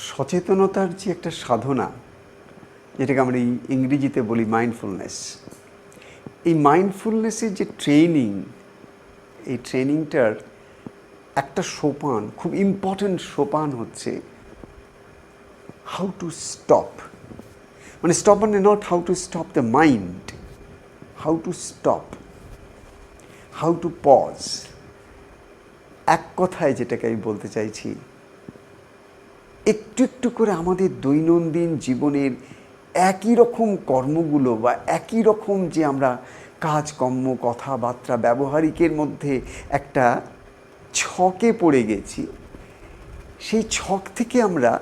সচেতনতার যে একটা সাধনা, যেটাকে আমরা ইংরেজিতে বলি মাইন্ডফুলনেস, এই মাইন্ডফুলনেসের যে ট্রেনিং, এই ট্রেনিংটার একটা সোপান, খুব ইম্পর্ট্যান্ট সোপান হচ্ছে হাউ টু স্টপ। মানে স্টপ মানে not how to stop the mind, how to stop, how to pause. এক কথায় যেটাকে আমি বলতে চাইছি, একটু একটু করে আমাদের দৈনন্দিন জীবনের একই রকম কর্মগুলো বা একই রকম যে আমরা কাজকর্ম, কথাবার্তা, ব্যবহারিকের মধ্যে একটা ছকে পড়ে গেছি, সেই ছক থেকে আমরা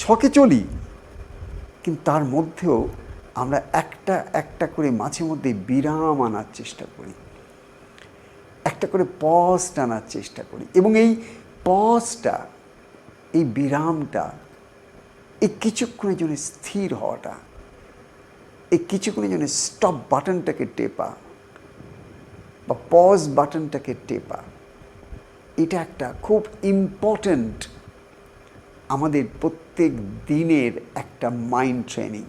ছকে চলি, কিন্তু তার মধ্যেও আমরা একটা একটা করে মাঝে মধ্যে বিরাম আনার চেষ্টা করি, একটা করে পজ টানার চেষ্টা করি। এবং এই পজটা, এই বিরামটা, এই কিছুক্ষণের জন্য স্থির হওয়াটা, এই কিছুক্ষণের জন্য স্টপ বাটনটাকে টেপা বা পজ বাটনটাকে টেপা, এটা একটা খুব ইম্পর্ট্যান্ট আমাদের প্রত্যেক দিনের একটা মাইন্ড ট্রেনিং।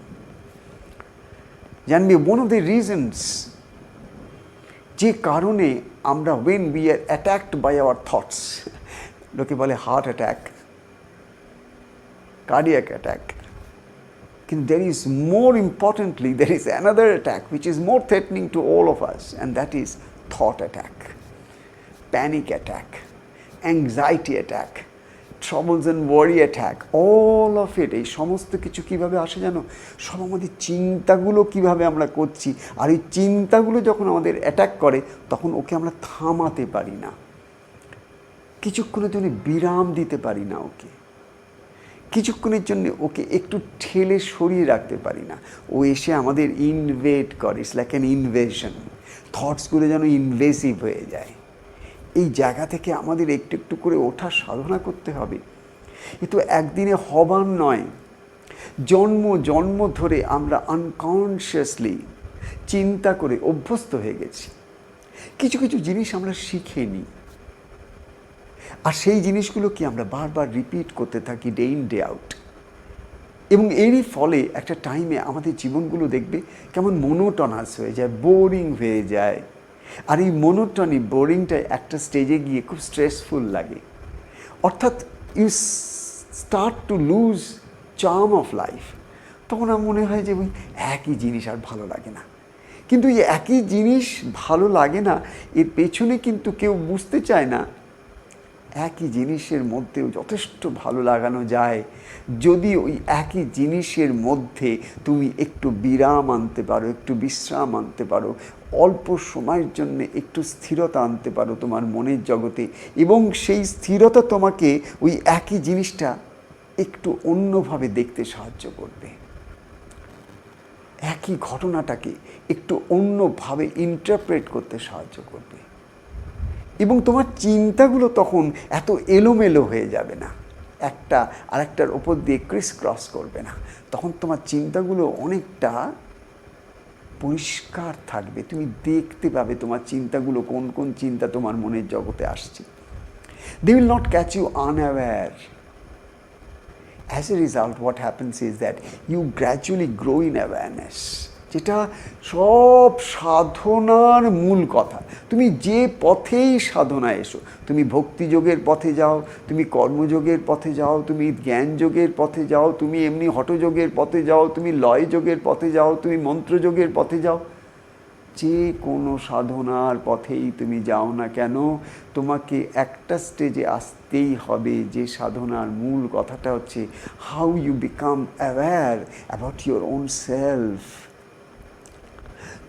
জানবি, ওয়ান অফ দ্য রিজনস যে কারণে আমরা when we are attacked by our thoughts, লোকে বলে হার্ট অ্যাটাক, cardiac attack, কিন্তু there is more importantly, there is another attack which is more threatening to all of us, and that is thought attack, panic attack, anxiety attack, troubles and worry attack, all of it। এই সমস্ত কিছু কীভাবে আসে জানো? সব আমাদের চিন্তাগুলো কীভাবে আমরা করছি, আর এই চিন্তাগুলো যখন আমাদের অ্যাটাক করে তখন ওকে আমরা থামাতে পারি না, কিছুক্ষণের জন্য বিরাম দিতে পারি না, ওকে কিছুক্ষণের জন্য ওকে একটু ঠেলে সরিয়ে রাখতে পারি না। ও এসে আমাদের ইনভেড করে, ইটস লাইক অ্যান ইনভেশন। থটসগুলো যেন ইনভেসিভ হয়ে যায়। এই জায়গা থেকে আমাদের একটু একটু করে ওঠার সাধনা করতে হবে। এ তো একদিনে হবার নয়। জন্ম জন্ম ধরে আমরা আনকনসিয়াসলি চিন্তা করে অভ্যস্ত হয়ে গেছি। কিছু কিছু জিনিস আমরা শিখে নিই, আর সেই জিনিসগুলোকে আমরা বারবার রিপিট করতে থাকি ডে ইন ডে আউট। এবং এরই ফলে একটা টাইমে আমাদের জীবনগুলো দেখবে কেমন মোনোটনাস হয়ে যায়, বোরিং হয়ে যায়। আর এই মোনোটনি, বোরিংটা একটা স্টেজে গিয়ে খুব স্ট্রেসফুল লাগে। অর্থাৎ you start to lose charm of life. তখন আমার মনে হয় যে ওই একই জিনিস আর ভালো লাগে না। কিন্তু এই একই জিনিস ভালো লাগে না, এর পেছনে কিন্তু কেউ বুঝতে চায় না একই জিনিসের মধ্যেও যথেষ্ট ভালো লাগানো যায় যদি ওই একই জিনিসের মধ্যে তুমি একটু বিরাম আনতে পারো, একটু বিশ্রাম আনতে পারো, অল্প সময়ের জন্য একটু স্থিরতা আনতে পারো তোমার মনের জগতে। এবং সেই স্থিরতা তোমাকে ওই একই জিনিসটা একটু অন্যভাবে দেখতে সাহায্য করবে, একই ঘটনাটাকে একটু অন্যভাবে ইন্টারপ্রেট করতে সাহায্য করবে। এবং তোমার চিন্তাগুলো তখন এত এলোমেলো হয়ে যাবে না, একটা আরেকটার ওপর দিয়ে ক্রিস ক্রস করবে না। তখন তোমার চিন্তাগুলো অনেকটা পরিষ্কার থাকবে, তুমি দেখতে পাবে তোমার চিন্তাগুলো কোন কোন চিন্তা তোমার মনের জগতে আসছে। They will not catch you unaware. As a result, what happens is that you gradually grow in awareness, যেটা সব সাধনার মূল কথা। তুমি যে পথেই সাধনায় এসো, তুমি ভক্তিযোগের পথে যাও, তুমি কর্মযোগের পথে যাও, তুমি জ্ঞানযোগের পথে যাও, তুমি এমনি হঠযোগের পথে যাও, তুমি লয়যোগের পথে যাও, তুমি মন্ত্রযোগের পথে যাও, যে কোনো সাধনার পথেই তুমি যাও না কেন, তোমাকে একটা স্টেজে আসতেই হবে যে সাধনার মূল কথাটা হচ্ছে how you become aware about your own self.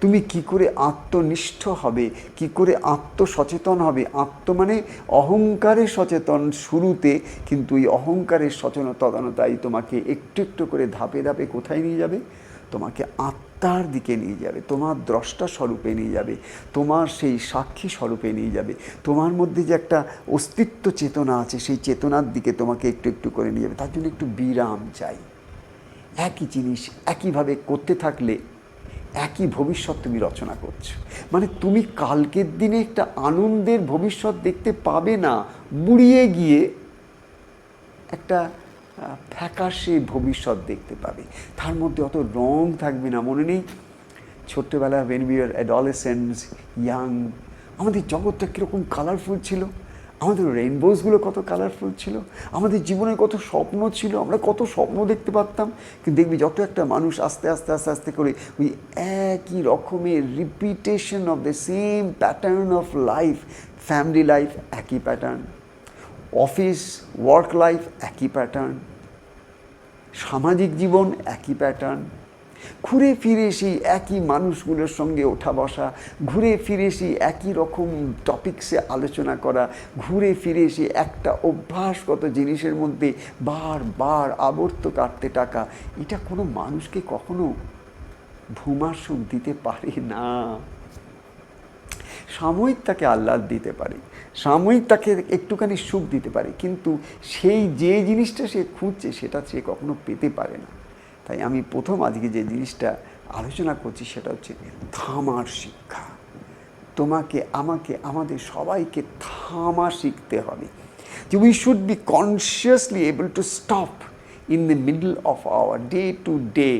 তুমি কি করে আত্মনিষ্ঠ হবে, কি করে আত্মসচেতন হবে। আত্ম মানে অহংকারের সচেতন শুরুতে, কিন্তু এই অহংকারের সচেতনতাই তোমাকে একটু একটু করে ধাপে ধাপে কোথায় নিয়ে যাবে? তোমাকে আত্মার দিকে নিয়ে যাবে, তোমার দ্রষ্টা স্বরূপে নিয়ে যাবে, তোমার সেই সাক্ষী স্বরূপে নিয়ে যাবে। তোমার মধ্যে যে একটা অস্তিত্ব চেতনা আছে, সেই চেতনার দিকে তোমাকে একটু একটু করে নিয়ে যাবে। তার জন্য একটু বিরাম চাই। একই জিনিস একইভাবে করতে থাকলে একই ভবিষ্যৎ তুমি রচনা করছো। মানে তুমি কালকের দিনে একটা আনন্দের ভবিষ্যৎ দেখতে পাবে না, বুড়িয়ে গিয়ে একটা ফ্যাকাশে ভবিষ্যৎ দেখতে পাবে, তার মধ্যে অত রং থাকবে না। মনে নেই ছোট্টবেলা, when we were adolescents, young, আমাদের জগৎটা কীরকম কালারফুল ছিল, আমাদের রেইনবোসগুলো কত কালারফুল ছিল, আমাদের জীবনে কত স্বপ্ন ছিল, আমরা কত স্বপ্ন দেখতে পারতাম। কিন্তু দেখবি যত একটা মানুষ আস্তে আস্তে আস্তে আস্তে করে ওই একই রকমের repetition of the same pattern of life, family life একই প্যাটার্ন, অফিস ওয়ার্ক লাইফ একই প্যাটার্ন, সামাজিক জীবন একই প্যাটার্ন, ঘুরে ফিরে সেই একই মানুষগুলোর সঙ্গে ওঠা বসা, ঘুরে ফিরে সেই একই রকম টপিকসে আলোচনা করা, ঘুরে ফিরে সেই একটা অভ্যাসগত জিনিসের মধ্যে বারবার আবর্ত কাটতে থাকা, এটা কোনো মানুষকে কখনো ভূমার সুখ দিতে পারে না। সাময়িক তাকে আহ্লাদ দিতে পারে, সাময়িক তাকে একটুখানি সুখ দিতে পারে, কিন্তু সেই যে জিনিসটা সে খুঁজছে সেটা সে কখনো পেতে পারে না। তাই আমি প্রথম আজকে যে জিনিসটা আলোচনা করছি সেটা হচ্ছে থামার শিক্ষা। তোমাকে, আমাকে, আমাদের সবাইকে থামা শিখতে হবে। যে we should be consciously able to stop in the middle of our day to day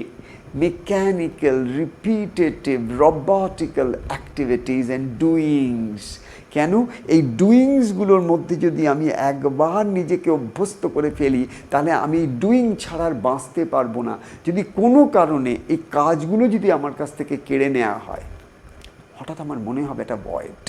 mechanical, repetitive, robotical activities and doings. কেন? এই ডুইংসগুলোর মধ্যে যদি আমি একবার নিজেকে অভ্যস্ত করে ফেলি, তাহলে আমি ডুইং ছাড়া আর বাঁচতে পারবো না। যদি কোনো কারণে এই কাজগুলো যদি আমার কাছ থেকে কেড়ে নেওয়া হয়, হঠাৎ আমার মনে হবে এটা ভয়েড।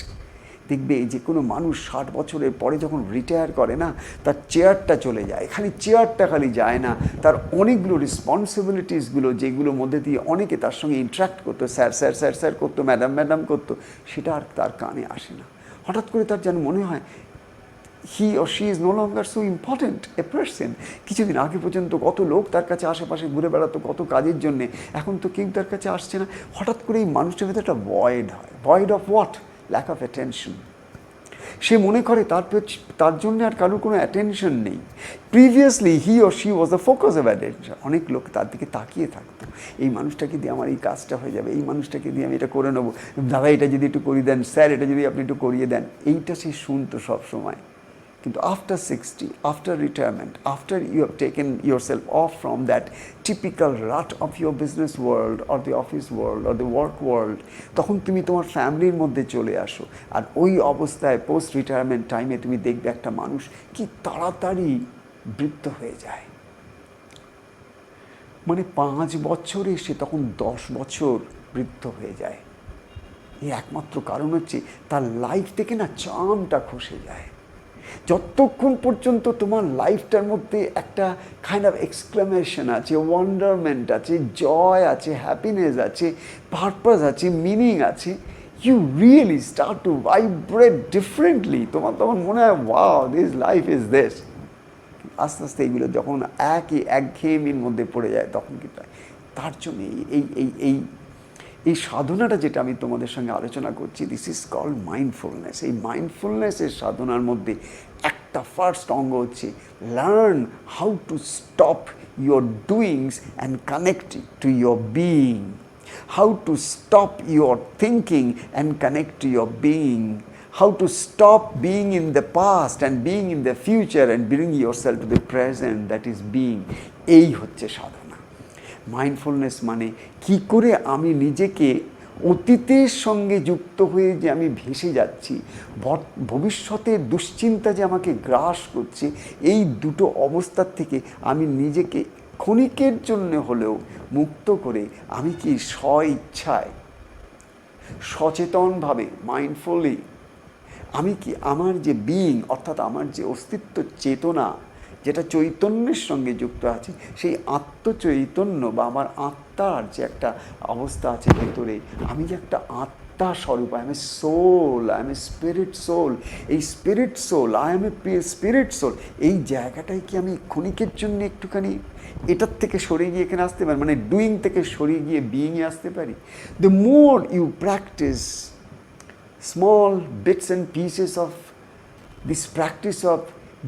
দেখবে যে কোনো মানুষ 60 বছরের পরে যখন রিটায়ার করে না, তার চেয়ারটা চলে যায়। খালি চেয়ারটা খালি যায় না, তার অনেকগুলো রেসপন্সিবিলিটিসগুলো যেগুলোর মধ্যে দিয়ে অনেকে তার সঙ্গে ইন্টারাক্ট করতো, স্যার স্যার স্যার স্যার করতো, ম্যাডাম ম্যাডাম করতো, সেটা আর তার কানে আসে না। হঠাৎ করে তার যেন মনে হয় he or she is no longer so important a person. কিছুদিন আগে পর্যন্ত কত লোক তার কাছে আশেপাশে ঘুরে বেড়াতো কত কাজের জন্যে, এখন তো কেউ তার কাছে আসছে না। হঠাৎ করে এই মানুষটার ভেতরে একটা ভয়েড হয়। Void of what? Lack of attention. সে মনে করে তার জন্য আর কারোর কোনো অ্যাটেনশন নেই। Previously he or she was the focus of attention. অনেক লোক তার দিকে তাকিয়ে থাকতো, এই মানুষটাকে দিয়ে আমার এই কাজটা হয়ে যাবে, এই মানুষটাকে দিয়ে আমি এটা করে নেবো, দাদা এটা যদি একটু করিয়ে দেন, স্যার এটা যদি আপনি একটু করিয়ে দেন, এইটা সে শুনতো সবসময়। কিন্তু after 60, after retirement, after you have taken yourself off from that typical rut of your business world or the office world or the work world, তখন তুমি তোমার ফ্যামিলির মধ্যে চলে আসো। আর ওই অবস্থায় পোস্ট রিটায়ারমেন্ট টাইমে তুমি দেখবে একটা মানুষ কি তাড়াতাড়ি বৃদ্ধ হয়ে যায়। মানে 5 বছরে সে তখন 10 বছর বৃদ্ধ হয়ে যায়। এই একমাত্র কারণ হচ্ছে তার লাইফ থেকে না চামটা খসে যায়। যতক্ষণ পর্যন্ত তোমার লাইফটার মধ্যে একটা কাইন্ড অফ এক্সক্লামেশন আছে, ওয়ান্ডারমেন্ট আছে, জয় আছে, হ্যাপিনেস আছে, পারপাস আছে, মিনিং আছে, you really start to vibrate differently. তোমার তখন মনে হয় wow, this life is this. আস্তে আস্তে এইগুলো যখন একঘেয়েমির মধ্যে পড়ে যায় তখন কি হয়? তার জন্য এই সাধনাটা যেটা আমি তোমাদের সঙ্গে আলোচনা করছি, দিস ইজ কল্ড মাইন্ডফুলনেস। এই মাইন্ডফুলনেসের সাধনার মধ্যে একটা ফার্স্ট অঙ্গ হচ্ছে learn how to stop your ডুইংস and connect to your being, how to stop your thinking and connect to your being, how to stop being in the past and being in the future and bring yourself to the present, that is being. এই হচ্ছে সাধনা। Mindfulness মানে কি করে আমি নিজেকে অতীতের সঙ্গে যুক্ত হয়ে যে আমি ভেসে যাচ্ছি, ভবিষ্যতের দুশ্চিন্তা যে আমাকে গ্রাস করছে, এই দুটো অবস্থার থেকে আমি নিজেকে ক্ষণিকের জন্য হলেও মুক্ত করে আমি কি স্ব ইচ্ছায় সচেতনভাবে মাইন্ডফুলি আমি কি আমার যে বিইং অর্থাৎ আমার যে অস্তিত্ব চেতনা যেটা চৈতন্যের সঙ্গে যুক্ত আছে, সেই আত্মচৈতন্য বা আমার আত্মার যে একটা অবস্থা আছে ভেতরে, আমি যে একটা আত্মা স্বরূপ, I am a soul, I am a spirit soul, এই spirit soul, I am a spirit soul, এই জায়গাটায় কি আমি ক্ষণিকের জন্য একটুখানি এটার থেকে সরে গিয়ে এখানে আসতে পারি, মানে ডুইং থেকে সরে গিয়ে বিইংয়ে আসতে পারি। The more you practice small bits and pieces of this practice of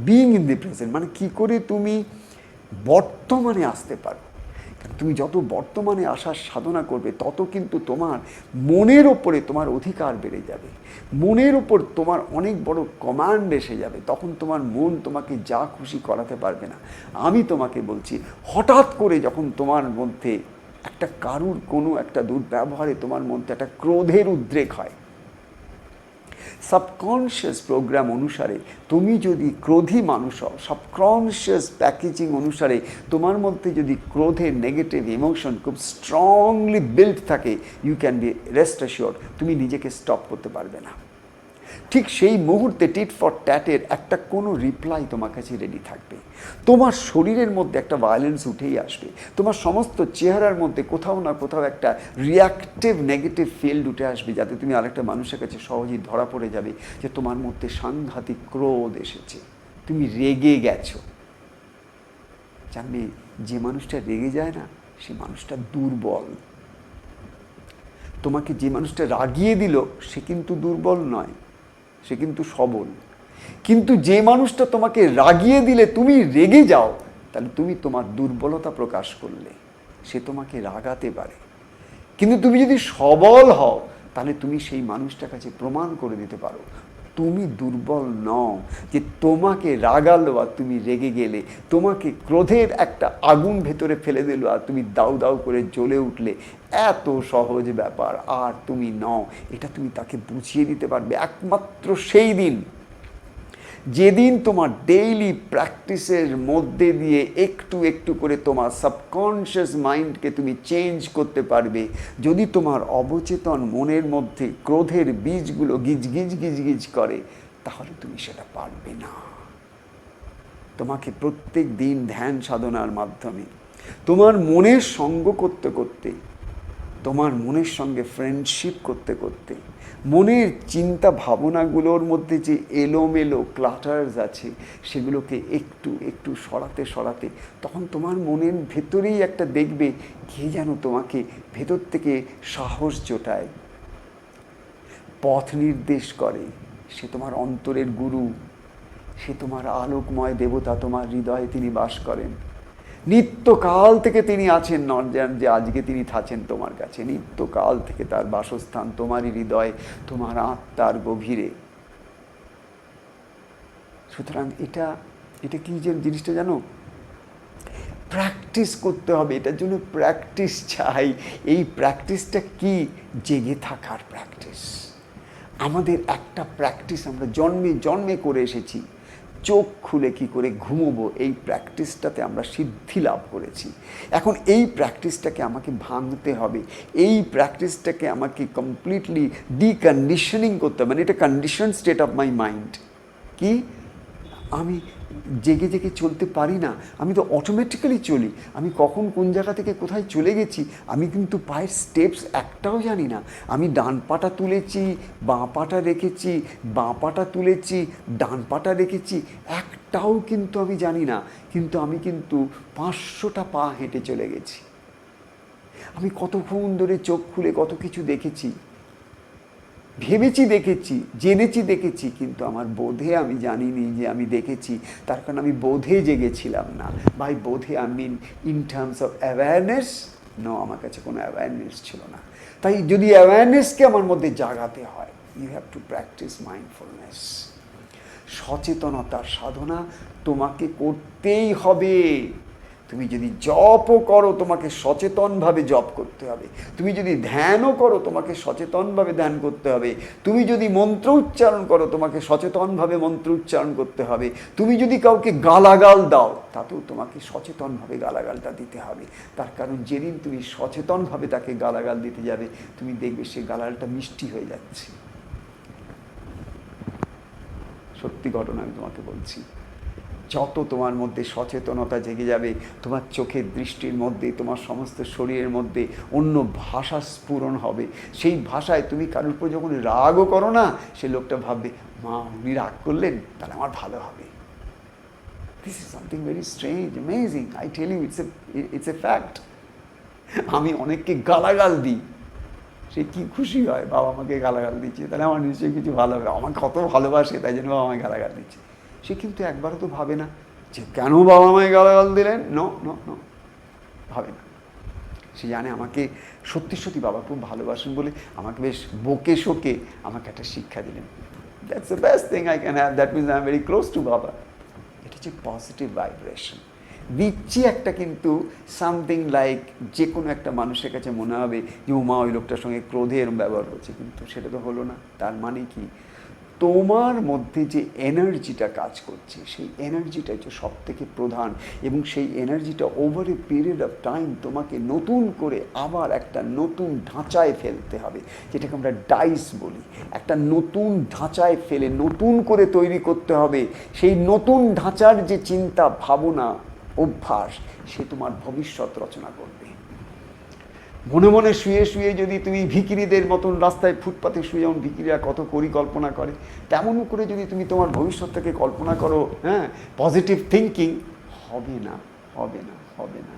being in the present, মানে কি করে তুমি বর্তমানে আসতে পারো, তুমি যত বর্তমানে আসার সাধনা করবে তত কিন্তু তোমার মনের ওপরে তোমার অধিকার বেড়ে যাবে, মনের ওপর তোমার অনেক বড় কমান্ড এসে যাবে। তখন তোমার মন তোমাকে যা খুশি করাতে পারবে না। আমি তোমাকে বলছি, হঠাৎ করে যখন তোমার মধ্যে একটা কারুর কোনো একটা দুর্ব্যবহারে তোমার মধ্যে একটা ক্রোধের উদ্রেক হয়, সাবকনশিয়াস প্রোগ্রাম অনুসারে তুমি যদি ক্রোধী মানুষ হও, সাবকনশিয়াস প্যাকেজিং অনুসারে তোমার মধ্যে যদি ক্রোধের নেগেটিভ ইমোশন খুব স্ট্রংলি বিল্ড থাকে, you can be rest assured তুমি নিজেকে স্টপ করতে পারবে না। ঠিক সেই মুহূর্তে টিট ফর ট্যাটের একটা কোনো রিপ্লাই তোমার কাছে রেডি থাকবে। তোমার শরীরের মধ্যে একটা ভায়োলেন্স উঠেই আসবে, তোমার সমস্ত চেহারার মধ্যে কোথাও না কোথাও একটা রিয়াক্টিভ নেগেটিভ ফিল্ড উঠে আসবে, যাতে তুমি আরেকটা মানুষের কাছে সহজেই ধরা পড়ে যাবে যে তোমার মধ্যে সাংঘাতিক ক্রোধ এসেছে, তুমি রেগে গেছো। জানবে, যে মানুষটা রেগে যায় না সে মানুষটা দুর্বল। তোমাকে যে মানুষটা রাগিয়ে দিল সে কিন্তু দুর্বল নয়, সে কিন্তু সবল। কিন্তু যে মানুষটা তোমাকে রাগিয়ে দিলে তুমি রেগে যাও, তাহলে তুমি তোমার দুর্বলতা প্রকাশ করলে, সে তোমাকে রাগাতে পারে। কিন্তু তুমি যদি সবল হও তাহলে তুমি সেই মানুষটার কাছে প্রমাণ করে দিতে পারো তুমি দুর্বল নও, যে তোমাকে রাগালো আর তুমি রেগে গেলে, তোমাকে ক্রোধের একটা আগুন ভেতরে ফেলে দিল আর তুমি দাউ দাউ করে জ্বলে উঠলে, এত সহজ ব্যাপার আর তুমি নও। এটা তুমি তাকে বুঝিয়ে দিতে পারবে একমাত্র সেই দিন, যেদিন তোমার ডেইলি প্র্যাকটিসের মধ্যে দিয়ে একটু একটু করে তোমার সাবকনশিয়াস মাইন্ডকে তুমি চেঞ্জ করতে পারবে। যদি তোমার অবচেতন মনের মধ্যে ক্রোধের বীজগুলো গিজ গিজ গিজ গিজ করে, তাহলে তুমি সেটা পারবে না। তোমাকে প্রত্যেক দিন ধ্যান সাধনার মাধ্যমে তোমার মনের সঙ্গ করতে করতে, তোমার মনের সঙ্গে ফ্রেন্ডশিপ করতে করতে, মনের চিন্তা ভাবনাগুলোর মধ্যে যে এলোমেলো ক্লাটার্স আছে সেগুলোকে একটু একটু সরাতে সরাতে, তখন তোমার মনের ভেতরেই একটা দেখবে কে যেন তোমাকে ভেতর থেকে সাহস জোটায়, পথ নির্দেশ করে। সে তোমার অন্তরের গুরু, সে তোমার আলোকময় দেবতা, তোমার হৃদয়ে তিনি বাস করেন। নিত্যকাল থেকে তিনি আছেন, নট যে আজকে তিনি থাকেন তোমার কাছে, নিত্যকাল থেকে তার বাসস্থান তোমারই হৃদয়ে, তোমার আত্মার গভীরে। সুতরাং এটা কি যে জিনিসটা জানো, প্র্যাকটিস করতে হবে, এটার জন্য প্র্যাকটিস চাই। এই প্র্যাকটিসটা কি? জেগে থাকার প্র্যাকটিস। আমাদের একটা প্র্যাকটিস আমরা জন্মে জন্মে করে এসেছি, চোখ খুলে কি করে ঘুমোবো, এই প্র্যাকটিসটাতে আমরা সিদ্ধি লাভ করেছি। এখন এই প্র্যাকটিসটাকে আমাকে ভাঙতে হবে, এই প্র্যাকটিসটাকে আমাকে কমপ্লিটলি ডিকন্ডিশনিং করতে হবে। মানে এটা condition state of my mind. কি আমি জেগে জেগে চলতে পারি না, আমি তো অটোমেটিক্যালি চলি। আমি কখন কোন জায়গা থেকে কোথায় চলে গেছি আমি কিন্তু পায়ের স্টেপস একটাও জানি না। আমি ডান পাটা তুলেছি, বাঁ পাটা রেখেছি, বাঁ পাটা তুলেছি, ডান পাটা রেখেছি, একটাও কিন্তু আমি জানি না। কিন্তু আমি কিন্তু 500টা পা হেঁটে চলে গেছি। আমি কতক্ষণ ধরে চোখ খুলে কত কিছু দেখেছি, ভেবেছি দেখেছি, জেনেছি দেখেছি, কিন্তু আমার বোধে আমি জানিনি যে আমি দেখেছি। তার কারণ আমি বোধে জেগেছিলাম না। বাই বোধে I mean in terms of awareness, no, আমার কাছে কোনো অ্যাওয়ারনেস ছিল না। তাই যদি অ্যাওয়ারনেসকে আমার মধ্যে জাগাতে হয়, you have to practice mindfulness. সচেতনতার সাধনা তোমাকে করতেই হবে। তুমি যদি জপও করো তোমাকে সচেতনভাবে জপ করতে হবে, তুমি যদি ধ্যানও করো তোমাকে সচেতনভাবে ধ্যান করতে হবে, তুমি যদি মন্ত্র উচ্চারণ করো তোমাকে সচেতনভাবে মন্ত্র উচ্চারণ করতে হবে, তুমি যদি কাউকে গালাগাল দাও তাতেও তোমাকে সচেতনভাবে গালাগালটা দিতে হবে। তার কারণ যেদিন তুমি সচেতনভাবে তাকে গালাগাল দিতে যাবে, তুমি দেখবে সে গালাগালটা মিষ্টি হয়ে যাচ্ছে। সত্যি ঘটনা আমি তোমাকে বলছি। যত তোমার মধ্যে সচেতনতা জেগে যাবে, তোমার চোখের দৃষ্টির মধ্যে, তোমার সমস্ত শরীরের মধ্যে অন্য ভাষা স্ফুরণ হবে। সেই ভাষায় তুমি কারোর উপর যখন রাগও করো না, সে লোকটা ভাববে, মা উনি রাগ করলেন, তাহলে আমার ভালো হবে। This is something very strange, amazing, I tell you, it's a fact. আমি অনেককে গালাগাল দিই, সে কি খুশি হয়, বাবা আমাকে গালাগাল দিচ্ছে, তাহলে আমার নিশ্চয়ই কিছু ভালো হবে, আমাকে কত ভালোবাসে তাই জন্য বাবা আমায় গালাগাল দিচ্ছে। সে কিন্তু একবারও তো ভাবে না যে কেন বাবা আমায় গালাগাল দিলেন, নো নো নো, ভাবে না। সে জানে আমাকে সত্যি সত্যি বাবা খুব ভালোবাসেন বলে আমাকে বেশ বকে শোকে আমাকে একটা শিক্ষা দিলেন। That's the best thing I can have, that means I am very close two বাবা। এটা হচ্ছে পজিটিভ ভাইব্রেশন দিচ্ছি একটা, কিন্তু সামথিং লাইক যে কোনো একটা মানুষের কাছে মনে হবে যে উমা ওই লোকটার সঙ্গে ক্রোধে এরম ব্যবহার করছে, কিন্তু সেটা তো হলো না। তার মানে কি, তোমার মধ্যে যে এনার্জিটা কাজ করছে সেই এনার্জিটা হচ্ছে সব থেকে প্রধান, এবং সেই এনার্জিটা over a period of time তোমাকে নতুন করে আবার একটা নতুন ঢাঁচায় ফেলতে হবে, যেটাকে আমরা ডাইস বলি। একটা নতুন ঢাঁচায় ফেলে নতুন করে তৈরি করতে হবে। সেই নতুন ঢাঁচার যে চিন্তা ভাবনা অভ্যাস, সে তোমার ভবিষ্যৎ রচনা করবে। মনে মনে শুয়ে শুয়ে যদি তুমি ভিখিরিদের মতন রাস্তায় ফুটপাতে শুয়ে, যেমন ভিখিরিরা কত পরিকল্পনা করে, তেমন করে যদি তুমি তোমার ভবিষ্যৎটাকে কল্পনা করো, হ্যাঁ, পজিটিভ থিঙ্কিং, হবে না, হবে না, হবে না।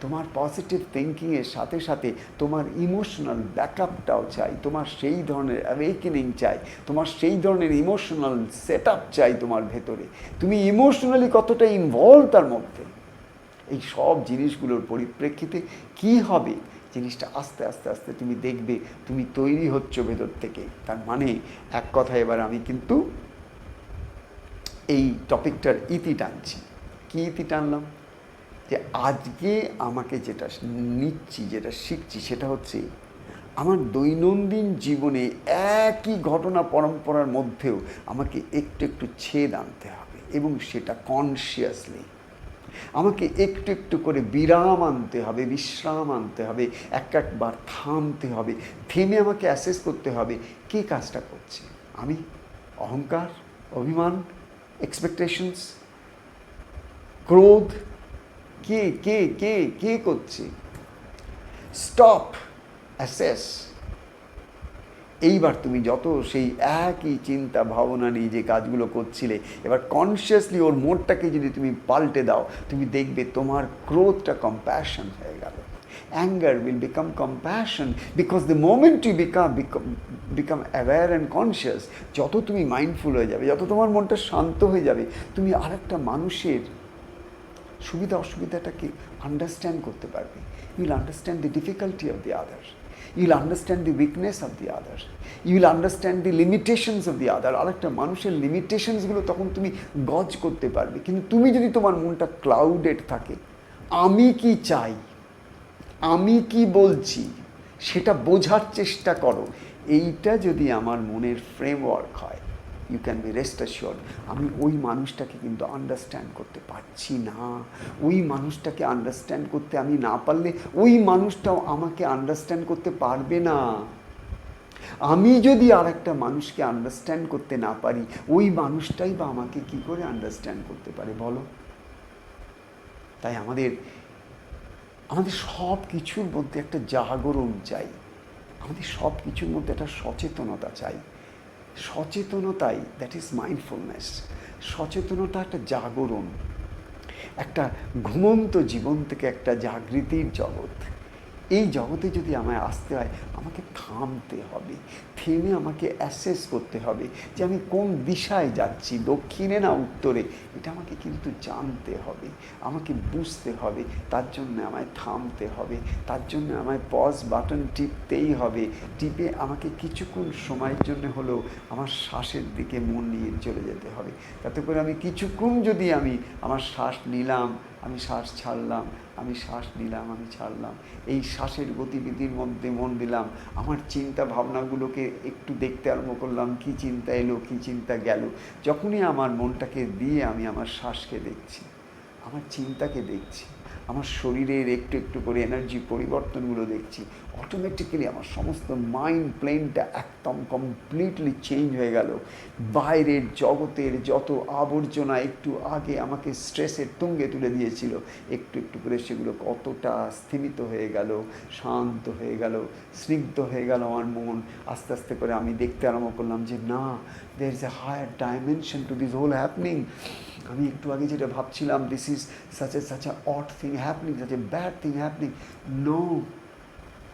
তোমার পজিটিভ থিঙ্কিংয়ের সাথে সাথে তোমার ইমোশনাল ব্যাকআপটাও চাই, তোমার সেই ধরনের অ্যাওয়েকেনিং চাই, তোমার সেই ধরনের ইমোশনাল সেট আপ চাই তোমার ভেতরে। তুমি ইমোশনালি কতটা ইনভলভ তার মধ্যে, এই সব জিনিসগুলোর পরিপ্রেক্ষিতে কি হবে, জিনিসটা আস্তে আস্তে আস্তে তুমি দেখবে তুমি তৈরি হচ্ছ ভেতর থেকে। তার মানে এক কথা, এবার আমি কিন্তু এই টপিকটার ইতি টানছি। কি ইতি টানলাম? যে আজকে আমাকে যেটা নিচ্ছি, যেটা শিখছি, সেটা হচ্ছে আমার দৈনন্দিন জীবনে একই ঘটনা পরম্পরার মধ্যেও আমাকে একটু একটু ছেদ আনতে হবে, এবং সেটা কনসিয়াসলি। আমাকে একটু একটু করে বিরাম আনতে হবে, বিশ্রাম আনতে হবে, একবার থামতে হবে। থেমে আমাকে অ্যাসেস করতে হবে কে কাজটা করছে। আমি, অহংকার, অভিমান, এক্সপেকটেশনস, ক্রোধ, কে কে কে কে করছে? Stop, assess. এইবার তুমি যত সেই একই চিন্তা ভাবনা নিয়ে যে কাজগুলো করছিলে, এবার কনসিয়াসলি ওর মোডটাকে যদি তুমি পাল্টে দাও, তুমি দেখবে তোমার ক্রোধটা কম্প্যাশন হয়ে গেল। Anger will become compassion, because the moment you become aware and conscious, যত তুমি মাইন্ডফুল হয়ে যাবে, যত তোমার মনটা শান্ত হয়ে যাবে, তুমি আরেকটা মানুষের সুবিধা অসুবিধাটাকে আন্ডারস্ট্যান্ড করতে পারবে। You will understand the difficulty of the other. You will understand the weakness of the other. You will understand the limitations of the other. আরেকটা মানুষের লিমিটেশনসগুলো তখন তুমি গজ করতে পারবে। কিন্তু তুমি যদি তোমার মনটা ক্লাউডেড থাকে, আমি কি চাই, আমি কি বলছি, সেটা বোঝার চেষ্টা করো, এইটা যদি আমার মনের ফ্রেমওয়ার্ক হয়, you can be rest assured, আমি ওই মানুষটাকে কিন্তু আন্ডারস্ট্যান্ড করতে পারছি না। ওই মানুষটাকে আন্ডারস্ট্যান্ড করতে আমি না পারলে ওই মানুষটাও আমাকে আন্ডারস্ট্যান্ড করতে পারবে না। আমি যদি আর একটা মানুষকে আন্ডারস্ট্যান্ড করতে না পারি, ওই মানুষটাই বা আমাকে কি করে আন্ডারস্ট্যান্ড করতে পারে বলো? তাই আমাদের সব কিছুর মধ্যে একটা জাগরণ চাই, আমাদের সব কিছুর মধ্যে একটা সচেতনতা চাই। সচেতনতাই, দ্যাট ইজ মাইন্ডফুলনেস। সচেতনতা একটা জাগরণ, একটা ঘুমন্ত জীবন থেকে একটা জাগৃতির জগৎ। এই জগতে যদি আমায় আসতে হয়, আমাকে থামতে হবে, থেমে আমাকে অ্যাসেস করতে হবে যে আমি কোন দিশায় যাচ্ছি, দক্ষিণে না উত্তরে, এটা আমাকে কিন্তু জানতে হবে, আমাকে বুঝতে হবে। তার জন্য আমায় থামতে হবে, তার জন্য আমায় পজ বাটন টিপতেই হবে। টিপে আমাকে কিছুক্ষণ সময়ের জন্য হলেও আমার শ্বাসের দিকে মন নিয়ে চলে যেতে হবে। তাতে করে আমি কিছুক্ষণ যদি আমি আমার শ্বাস নিলাম, আমি শ্বাস ছাড়লাম, আমি শ্বাস নিলাম, আমি ছাড়লাম, এই শ্বাসের গতিবিধির মধ্যে মন দিলাম, আমার চিন্তা ভাবনাগুলোকে একটু দেখতে আরম্ভ করলাম, কী চিন্তা এলো, কী চিন্তা গেল। যখনই আমার মনটাকে দিয়ে আমি আমার শ্বাসকে দেখছি, আমার চিন্তাকে দেখছি, আমার শরীরের একটু একটু করে এনার্জি পরিবর্তনগুলো দেখছি, অটোমেটিক্যালি আমার সমস্ত মাইন্ড প্লেনটা একদম কমপ্লিটলি চেঞ্জ হয়ে গেল। বাইরের জগতের যত আবর্জনা একটু আগে আমাকে স্ট্রেসের তুঙ্গে তুলে দিয়েছিল, একটু একটু করে সেগুলো কতটা স্থিমিত হয়ে গেল, শান্ত হয়ে গেল, স্নিগ্ধ হয়ে গেল আমার মন। আস্তে আস্তে করে আমি দেখতে আরম্ভ করলাম যে না, there is a higher dimension to this whole happening. আমি একটু আগে যেটা ভাবছিলাম, this is such a odd thing happening, such a bad thing happening. No,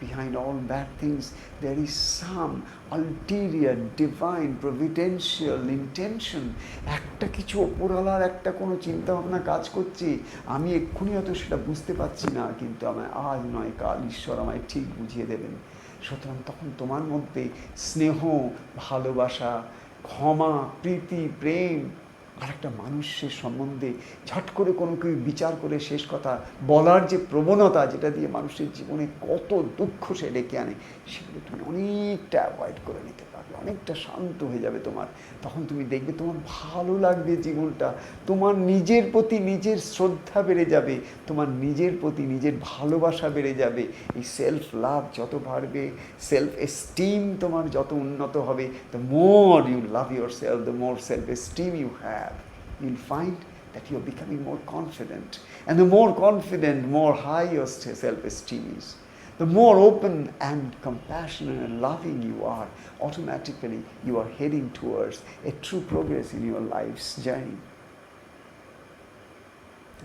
behind all bad things there is some ulterior divine providential intention, একটা কিছু ওপরওয়ালার একটা কোনো চিন্তা ভাবনা কাজ করছে, আমি এক্ষুনি হয়তো সেটা বুঝতে পারছি না, কিন্তু আমায় আজ নয় কাল ঈশ্বর আমায় ঠিক বুঝিয়ে দেবেন। সুতরাং তখন তোমার মধ্যে স্নেহ, ভালোবাসা, ক্ষমা, প্রীতি, প্রেম, আর একটা মানুষের সম্বন্ধে ঝট করে কোনো কেউ বিচার করে শেষ কথা বলার যে প্রবণতা, যেটা দিয়ে মানুষের জীবনে কত দুঃখ সে ডেকে আনে, সেগুলো তুমি অনেকটা অ্যাভয়েড করে নিতে পারবে, অনেকটা শান্ত হয়ে যাবে তোমার। তখন তুমি দেখবে তোমার ভালো লাগবে জীবনটা, তোমার নিজের প্রতি নিজের শ্রদ্ধা বেড়ে যাবে, তোমার নিজের প্রতি নিজের ভালোবাসা বেড়ে যাবে। এই সেলফ লাভ যত বাড়বে, সেলফ এস্টিম তোমার যত উন্নত হবে, the more you love yourself, the more self esteem you have, you'll find that you're becoming more confident. And the more confident, more high your self-esteem is. The more open and compassionate and loving you are, automatically you are heading towards a true progress in your life's journey.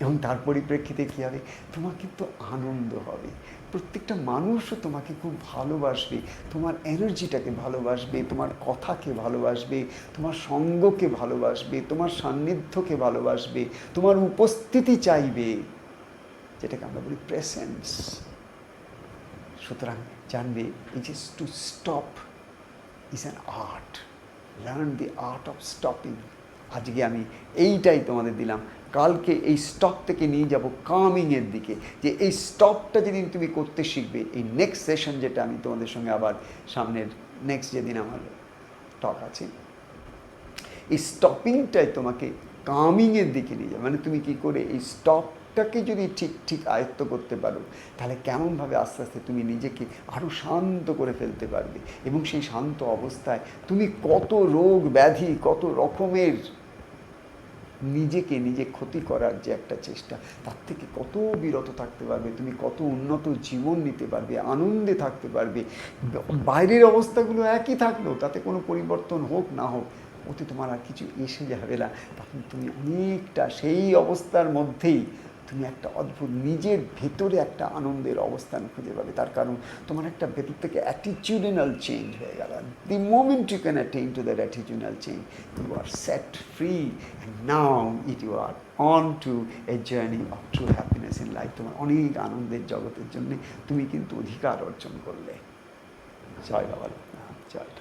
এবং তার পরিপ্রেক্ষিতে কী হবে, তোমার কিন্তু আনন্দ হবে, প্রত্যেকটা মানুষও তোমাকে খুব ভালোবাসবে, তোমার এনার্জিটাকে ভালোবাসবে, তোমার কথাকে ভালোবাসবে, তোমার সঙ্গকে ভালোবাসবে, তোমার সান্নিধ্যকে ভালোবাসবে, তোমার উপস্থিতি চাইবে, যেটাকে আমরা বলি প্রেসেন্স। সুতরাং জানবে, এই যে to stop is an art, learn the art of stopping. আজকে আমি এইটাই তোমাদের দিলাম, কালকে এই স্টপ থেকে নিয়ে যাব কামিংয়ের দিকে, যে এই স্টপটা যেদিন তুমি করতে শিখবে, এই নেক্সট সেশন যেটা আমি তোমাদের সঙ্গে আবার সামনের নেক্সট যেদিন আমার টক আছে, এই স্টপিংটাই তোমাকে কামিংয়ের দিকে নিয়ে যাবে। মানে তুমি কি করে এই স্টপটাকে যদি ঠিক আয়ত্ত করতে পারো, তাহলে কেমনভাবে আস্তে আস্তে তুমি নিজেকে আরও শান্ত করে ফেলতে পারবে, এবং সেই শান্ত অবস্থায় তুমি কত রোগ ব্যাধি, কত রকমের নিজে ক্ষতি করার যে একটা চেষ্টা, তার থেকে কত বিরত থাকতে পারবে, তুমি কত উন্নত জীবন নিতে পারবে, আনন্দে থাকতে পারবে। বাইরের অবস্থাগুলো একই থাকলেও তাতে কোনো পরিবর্তন হোক না হোক, ওতে তোমার আর কিছু এসে যাবে না। তখন তুমি অনেকটা সেই অবস্থার মধ্যেই তুমি একটা অদ্ভুত নিজের ভেতরে একটা আনন্দের অবস্থান খুঁজে পাবে। তার কারণ তোমার একটা ভেতর থেকে অ্যাটিটিউডনাল চেঞ্জ হয়ে গেল। The moment you can attain to that attitudinal change, you are set free, and now you are on to a journey of true happiness in life. তোমার অনেক আনন্দের জগতের জন্যে তুমি কিন্তু অধিকার অর্জন করলে। জয় বাবা, জয়।